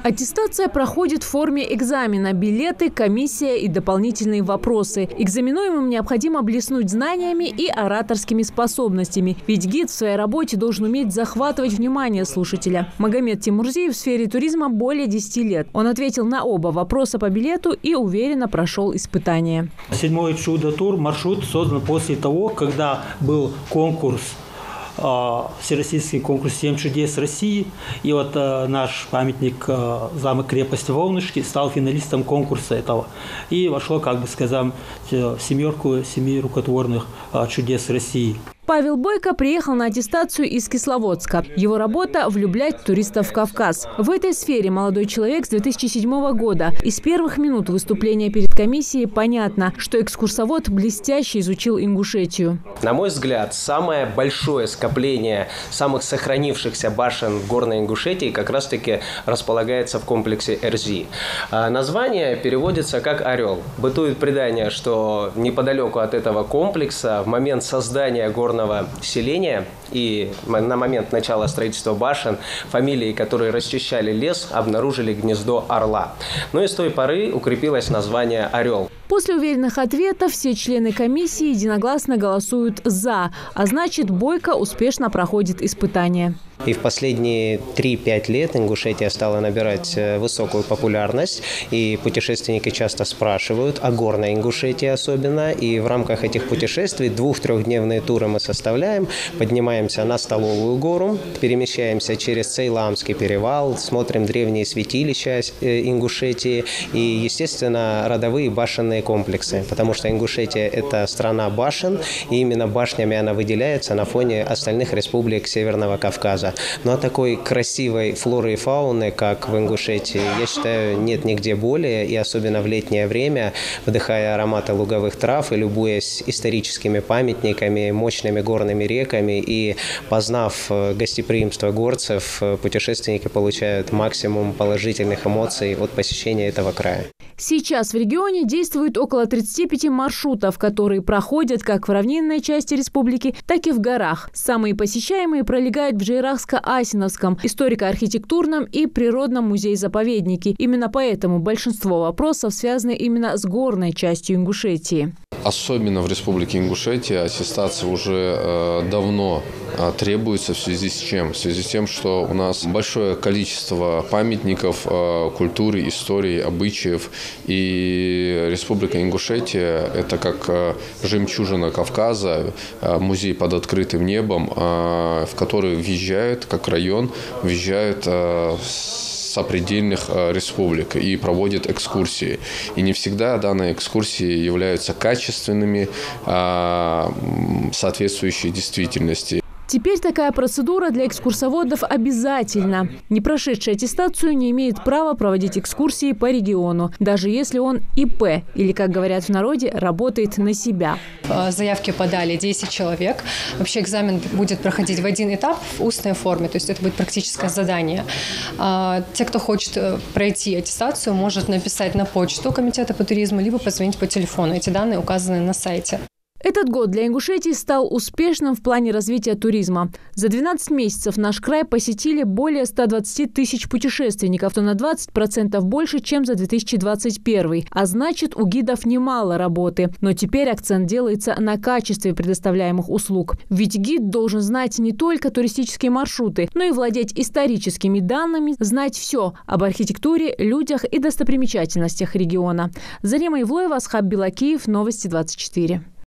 Аттестация проходит в форме экзамена, билеты, комиссия и дополнительные вопросы. Экзаменуемым необходимо блеснуть знаниями и ораторскими способностями. Ведь гид в своей работе должен уметь захватывать внимание слушателя. Магомед Тимурзиев в сфере туризма более 10 лет. Он ответил на оба вопроса по билету и уверенно прошел испытание. 7-й чудо-тур маршрут создан после того, когда был конкурс, всероссийский конкурс «7 чудес России». И вот наш памятник замок-крепость Волнышки стал финалистом конкурса этого. И вошло, как бы сказать, в семерку 7 рукотворных чудес России. Павел Бойко приехал на аттестацию из Кисловодска. Его работа – влюблять туристов в Кавказ. В этой сфере молодой человек с 2007 года. Из первых минут выступления перед комиссией понятно, что экскурсовод блестяще изучил Ингушетию. На мой взгляд, самое большое скопление самых сохранившихся башен в горной Ингушетии как раз-таки располагается в комплексе Эрзи. Название переводится как «Орел». Бытует предание, что неподалеку от этого комплекса в момент создания горного селения и на момент начала строительства башен фамилии, которые расчищали лес, обнаружили гнездо орла. Ну и с той поры укрепилось название «Орел». После уверенных ответов все члены комиссии единогласно голосуют «за», а значит, Бойко успешно проходит испытание. И в последние 3-5 лет Ингушетия стала набирать высокую популярность, и путешественники часто спрашивают о горной Ингушетии особенно. И в рамках этих путешествий 2-3-дневные туры мы составляем, поднимаемся на Столовую гору, перемещаемся через Цейламский перевал, смотрим древние святилища Ингушетии и, естественно, родовые башенные комплексы, потому что Ингушетия – это страна башен, и именно башнями она выделяется на фоне остальных республик Северного Кавказа. Ну а такой красивой флоры и фауны, как в Ингушетии, я считаю, нет нигде более, и особенно в летнее время, вдыхая ароматы луговых трав и любуясь историческими памятниками, мощными горными реками и познав гостеприимство горцев, путешественники получают максимум положительных эмоций от посещения этого края. Сейчас в регионе действует около 35 маршрутов, которые проходят как в равнинной части республики, так и в горах. Самые посещаемые пролегают в Джейрахско-Асиновском, историко-архитектурном и природном музее-заповеднике. Именно поэтому большинство вопросов связаны именно с горной частью Ингушетии. Особенно в республике Ингушетия аттестация уже давно требуется в связи с чем? В связи с тем, что у нас большое количество памятников культуры, истории, обычаев. И республика Ингушетия – это как жемчужина Кавказа, музей под открытым небом, в который въезжают, как район, въезжают сопредельных республик и проводят экскурсии. И не всегда данные экскурсии являются качественными, соответствующие действительности. Теперь такая процедура для экскурсоводов обязательна. Не прошедший аттестацию не имеет права проводить экскурсии по региону, даже если он ИП, или, как говорят в народе, работает на себя. Заявки подали 10 человек. Вообще экзамен будет проходить в один этап в устной форме, то есть это будет практическое задание. Те, кто хочет пройти аттестацию, может написать на почту Комитета по туризму, либо позвонить по телефону. Эти данные указаны на сайте. Этот год для Ингушетии стал успешным в плане развития туризма. За 12 месяцев наш край посетили более 120 тысяч путешественников, то на 20% больше, чем за 2021. А значит, у гидов немало работы. Но теперь акцент делается на качестве предоставляемых услуг. Ведь гид должен знать не только туристические маршруты, но и владеть историческими данными, знать все об архитектуре, людях и достопримечательностях региона. Зарима Ивлоева, Асхаб Белакиев, Новости 24.